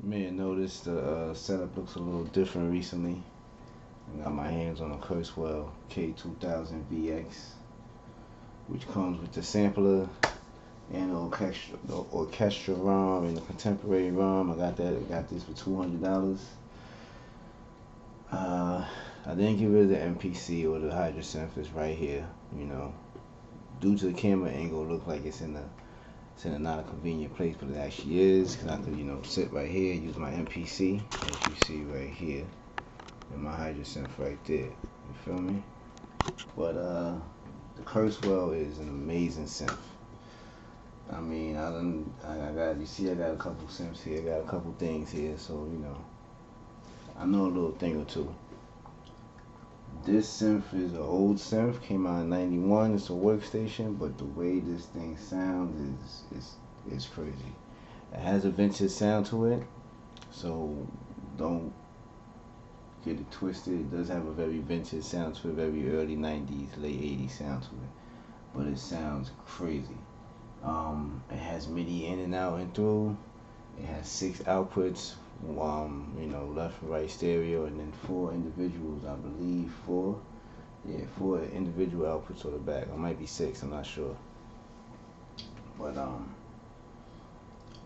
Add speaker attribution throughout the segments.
Speaker 1: May have noticed the setup looks a little different recently. I got my hands on a Kurzweil K2000VX, which comes with the sampler and the orchestra ROM and the contemporary ROM. I got this for $200. I didn't get rid of the MPC or the hydrosynth. It's right here. You know, due to the camera angle, it look like it's in a not a convenient place, but it actually is, because I could, sit right here, use my MPC, as you see right here, and my hydrosynth right there. You feel me? But the Kurzweil is an amazing synth. I mean, I got, you see, I got a couple synths here, I got a couple things here, so I know a little thing or two. This synth is an old synth, came out in '91. It's a workstation, but the way this thing sounds is crazy. It has a vintage sound to it, so don't get it twisted. It does have a very vintage sound to it, very early '90s, late '80s sound to it, but it sounds crazy. It has MIDI in and out and through. It has 6 outputs. Left and right stereo, and then 4 individuals, I believe 4. Yeah, 4 individual outputs on the back. It might be 6, I'm not sure. But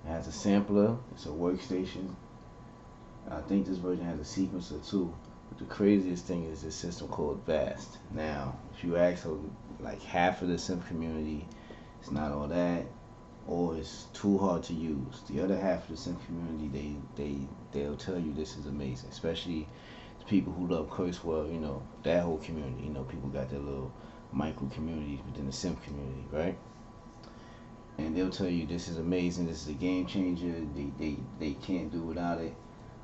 Speaker 1: it has a sampler. It's a workstation. I think this version has a sequencer too. But the craziest thing is this system called Vast. Now, if you ask like half of the synth community, it's not all that, or it's too hard to use. The other half of the synth community, they'll tell you this is amazing, especially the people who love Kurzweil. That whole community. People got their little micro communities within the synth community, right? And they'll tell you this is amazing, this is a game changer. They can't do without it.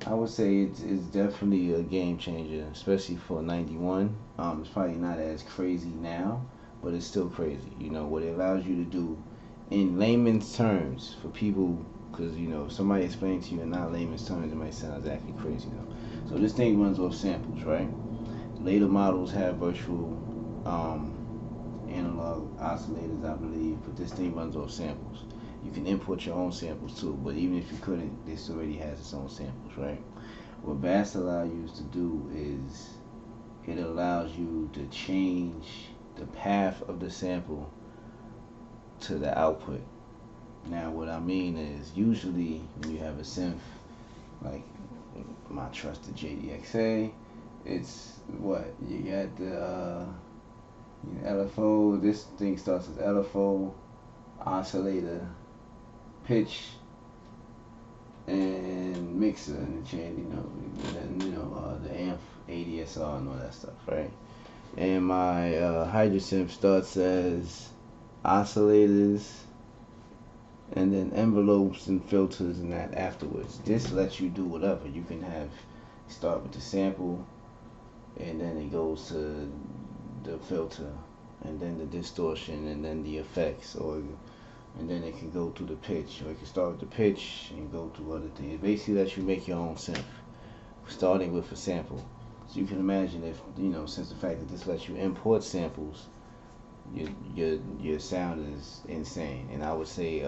Speaker 1: I would say it's definitely a game changer, especially for '91. It's probably not as crazy now, but it's still crazy. What it allows you to do in layman's terms for people, because if somebody explains to you in not layman's terms, it might sound exactly crazy though. So this thing runs off samples, right? Later models have virtual analog oscillators, I believe, but this thing runs off samples. You can import your own samples too, but even if you couldn't, this already has its own samples, right? What Vast allows you to do is it allows you to change the path of the sample to the output. Now what I mean is, usually when you have a synth like my trusted JDXA, it's what you got the LFO. This thing starts as LFO, oscillator, pitch, and mixer, and the chain, the amp, ADSR, and all that stuff, right? And my hydrosynth starts as oscillators, and then envelopes and filters and that afterwards. This lets you do whatever. You can start with the sample, and then it goes to the filter, and then the distortion, and then the effects, and then it can go to the pitch, or it can start with the pitch and go to other things. It basically lets you make your own synth, starting with a sample. So you can imagine if, since the fact that this lets you import samples, your sound is insane. And I would say,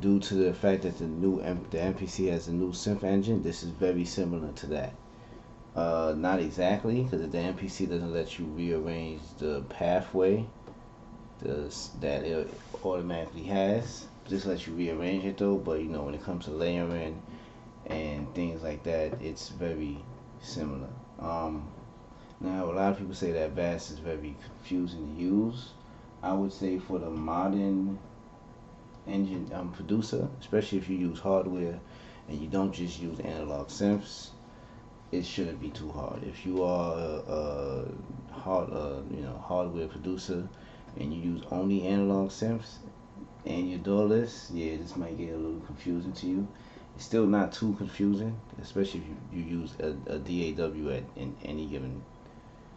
Speaker 1: due to the fact that the MPC has a new synth engine, this is very similar to that. Not exactly, because the MPC doesn't let you rearrange the pathway that it automatically has. This lets you rearrange it though, but when it comes to layering and things like that, it's very similar. Now a lot of people say that Vast is very confusing to use. I would say for the modern engine producer, especially if you use hardware and you don't just use analog synths, it shouldn't be too hard. If you are a hardware producer and you use only analog synths and you're doorless, yeah, this might get a little confusing to you. It's still not too confusing, especially if you use a DAW in any given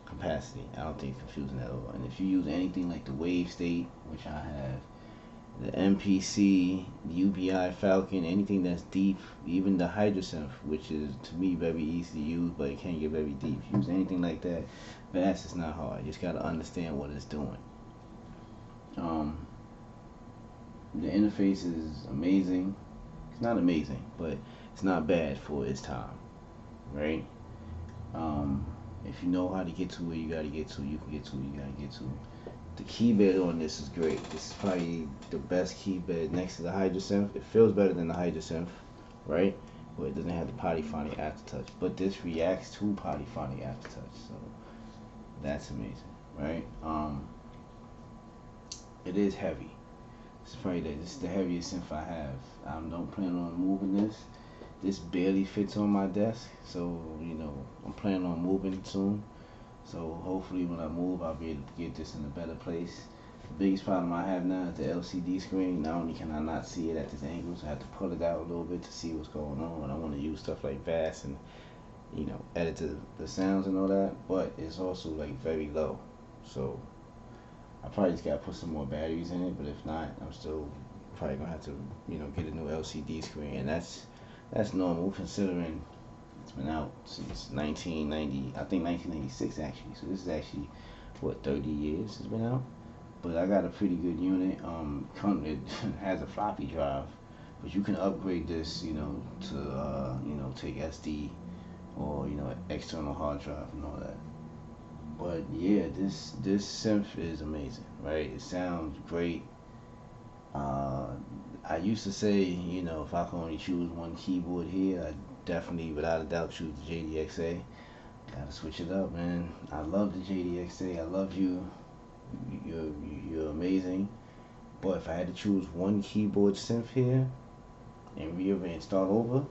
Speaker 1: capacity. I don't think it's confusing at all. And if you use anything like the Wave State, which I have, the MPC, the UBI Falcon, anything that's deep, even the hydrosynth, which is to me very easy to use, but it can get very deep. If you use anything like that, Vast is not hard. You just gotta understand what it's doing. The interface is amazing. It's not amazing, but it's not bad for its time, right? Um, if you know how to get to where you gotta get to, you can get to where you gotta get to. The key bed on this is great. This is probably the best key bed next to the Hydrosynth. It feels better than the Hydrosynth, right? But it doesn't have the polyphonic aftertouch. But this reacts to polyphonic aftertouch, so that's amazing, right? It is heavy. It's probably this is the heaviest synth I have. I don't plan on moving this. This barely fits on my desk, so I'm planning on moving soon. So hopefully when I move, I'll be able to get this in a better place. The biggest problem I have now is the LCD screen. Not only can I not see it at this angle, so I have to pull it out a little bit to see what's going on. And I want to use stuff like VAS and edit the sounds and all that. But it's also like very low, so I probably just gotta put some more batteries in it. But if not, I'm still probably gonna have to get a new LCD screen, and that's normal considering it's been out since 1990, I think 1996 actually. So this is actually, what, 30 years it's been out? But I got a pretty good unit. It has a floppy drive, but you can upgrade this, to take SD or external hard drive and all that. But yeah, this synth is amazing, right? It sounds great. I used to say, if I could only choose one keyboard here, I'd definitely, without a doubt, choose the JDXA. Gotta switch it up, man. I love the JDXA. I love you. You're amazing. But if I had to choose one keyboard synth here and start over,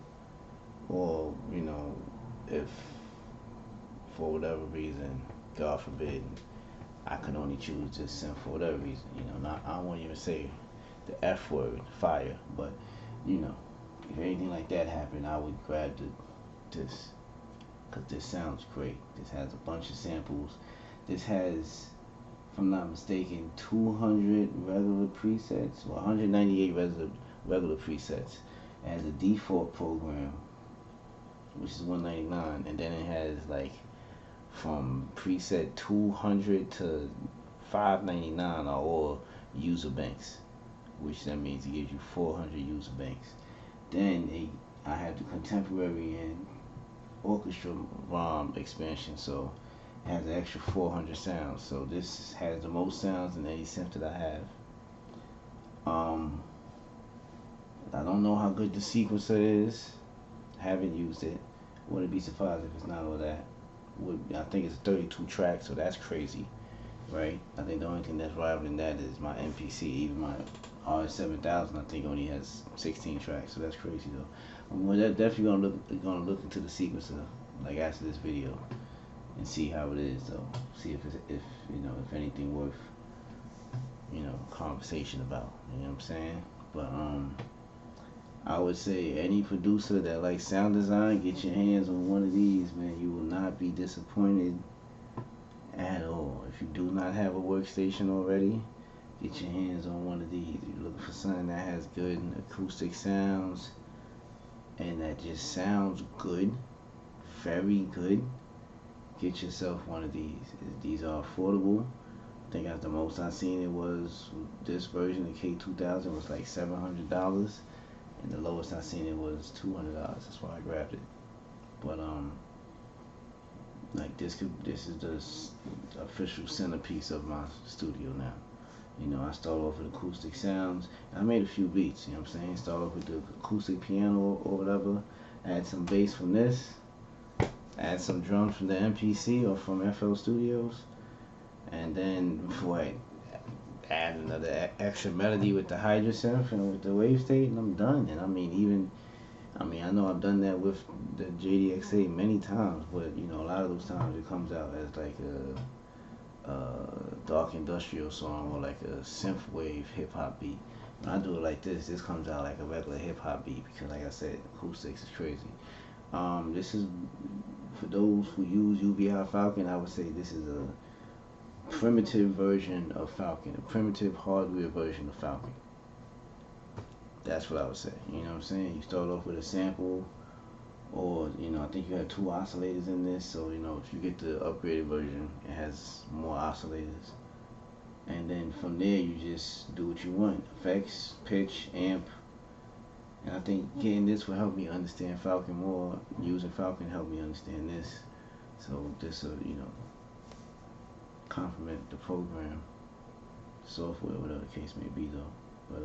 Speaker 1: or if for whatever reason, God forbid, I could only choose this synth for whatever reason, I won't even say the F word, fire, but if anything like that happened, I would grab this, because this sounds great. This has a bunch of samples. This has, if I'm not mistaken, 200 regular presets, or 198 regular presets. It has a default program, which is $199, and then it has like from preset 200 to 599 are all user banks, which that means it gives you 400 user banks. Then I have the contemporary and orchestra ROM expansion, so it has an extra 400 sounds. So this has the most sounds in any synth that I have. I don't know how good the sequencer is. Haven't used it. Wouldn't be surprised if it's not all that. I think it's 32 tracks, so that's crazy, right? I think the only thing that's rivaling that is my MPC. Even my RS7000, I think, only has 16 tracks, so that's crazy though. I'm definitely gonna look into the sequencer like after this video and see how it is though. See if anything worth conversation about. You know what I'm saying? But I would say any producer that likes sound design, get your hands on one of these, man. You will not be disappointed at all. If you do not have a workstation already, get your hands on one of these. You're looking for something that has good acoustic sounds and that just sounds good, very good. Get yourself one of these. These are affordable. I think at the most I seen it was this version, the K2000, was like $700. And the lowest I seen it was $200. That's why I grabbed it. But like this is the official centerpiece of my studio now. I start off with acoustic sounds. I made a few beats. You know what I'm saying? Start off with the acoustic piano or whatever. Add some bass from this. Add some drums from the MPC or from FL Studios. And then before I add another extra melody with the Hydrosynth and with the wave state, and I'm done. And I know I've done that with the JDXA many times, but a lot of those times it comes out as like a dark industrial song or like a synth wave hip hop beat. When I do it like this comes out like a regular hip hop beat because, like I said, acoustics is crazy. This is for those who use UBI Falcon. I would say this is a primitive version of Falcon, a primitive hardware version of Falcon. That's what I would say. You know what I'm saying? You start off with a sample, or I think you have 2 oscillators in this. So if you get the upgraded version, it has more oscillators. And then from there, you just do what you want: effects, pitch, amp. And I think getting this will help me understand Falcon more. Using Falcon helped me understand this. So this will, complement the program, software, whatever the case may be though. But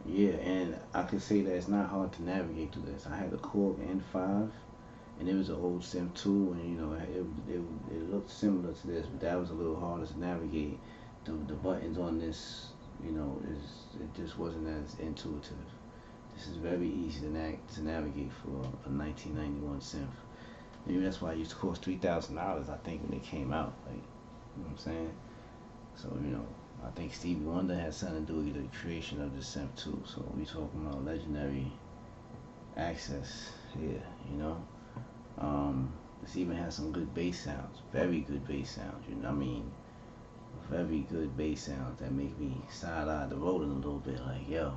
Speaker 1: yeah, and I could say that it's not hard to navigate through this. I had the Korg N5, and it was an old Sim 2, and it looked similar to this, but that was a little harder to navigate. The buttons on this, it just wasn't as intuitive. This is very easy to navigate for a 1991 synth. Maybe that's why it used to cost $3,000, I think, when it came out. Like, you know what I'm saying? So, I think Stevie Wonder had something to do with the creation of this synth too. So we talking about legendary access here, This even has some good bass sounds, very good bass sounds, very good bass sounds that make me side-eye the rolling a little bit, like, yo,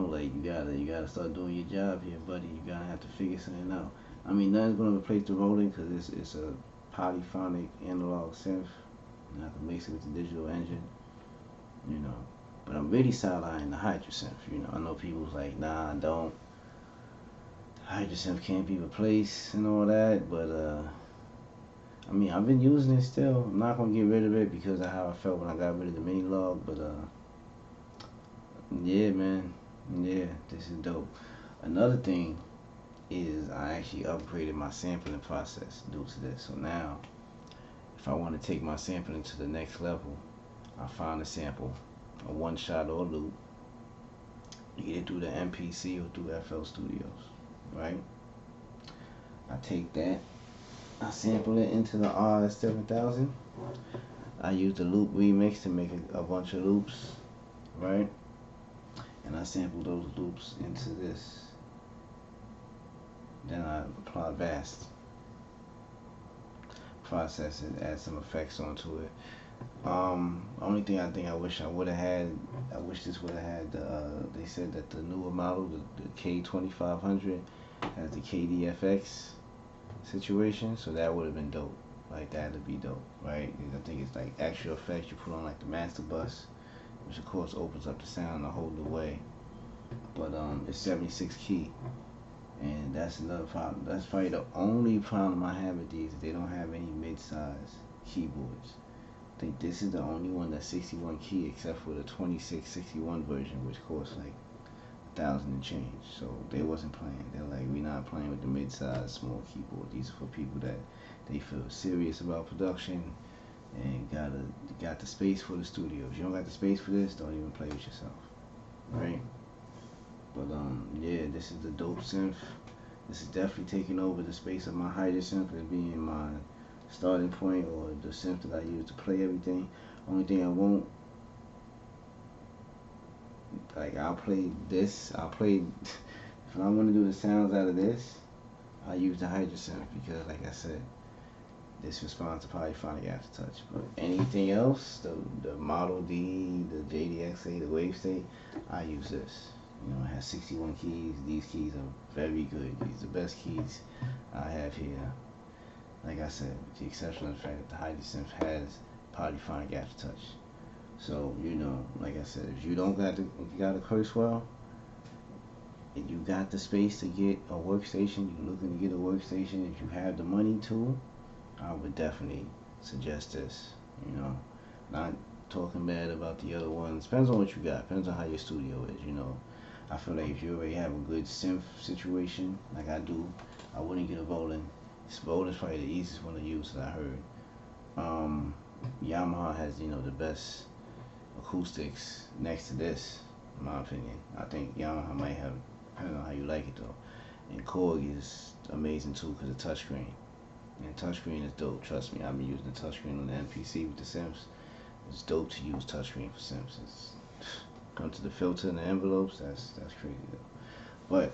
Speaker 1: like you gotta start doing your job here, buddy. You gotta have to figure something out. I mean, nothing's gonna replace the rolling because it's a polyphonic analog synth, and I can mix it with the digital engine, But I'm really side-eyeing the Hydrosynth, I know people's like, nah, don't. Hydrosynth can't be replaced and all that, but I mean, I've been using it still. I'm not gonna get rid of it because of how I felt when I got rid of the mini log, but yeah, man, yeah, this is dope. Another thing is I actually upgraded my sampling process due to this. So now, if I want to take my sampling to the next level, I find a sample, a one shot or a loop, either through the MPC or through FL Studios, right? I take that, I sample it into the RS7000. I use the loop remix to make a bunch of loops, right? And I sample those loops into this. Then I apply Vast, process it, add some effects onto it. Only thing I think I wish this would have had, they said that the newer model, the K2500, has the KDFX situation, so that would have been dope. Like, that would be dope, right? I think it's like extra effects you put on like the master bus, which of course opens up the sound in a whole new way. But it's 76 key. And that's another problem. That's probably the only problem I have with these. They don't have any mid-size keyboards. I think this is the only one that's 61 key, except for the 2661 version, which costs like $1,000 and change. So they wasn't playing. They're like, we're not playing with the mid-size small keyboard. These are for people that they feel serious about production and got the space for the studio. If you don't got the space for this, don't even play with yourself, right? But yeah, this is the dope synth. This is definitely taking over the space of my Hydrosynth as being my starting point, or the synth that I use to play everything. Only thing I won't, like, I'll play if I want to do the sounds out of this, I use the Hydrosynth because, like I said, this responds to polyphonic aftertouch. But anything else, the Model D, the JDXA, the Wave State, I use this. It has 61 keys. These keys are very good. These are the best keys I have here. Like I said, with the exception of the fact that the Hydrosynth has polyphonic aftertouch. So, like I said, if you got a Kurzweil, and you got the space to get a workstation, you're looking to get a workstation, if you have the money to, I would definitely suggest this. Not talking bad about the other ones. Depends on what you got. Depends on how your studio is. I feel like if you already have a good synth situation, like I do, I wouldn't get a Roland. Roland's probably the easiest one to use that I heard. Yamaha has, the best acoustics next to this, in my opinion. I think Yamaha might have, depending on how you like it though. And Korg is amazing too because of touchscreen. And touchscreen is dope, trust me. I've been using the touchscreen on the MPC with the synths. It's dope to use touchscreen for synths. Come to the filter and the envelopes, that's crazy though. But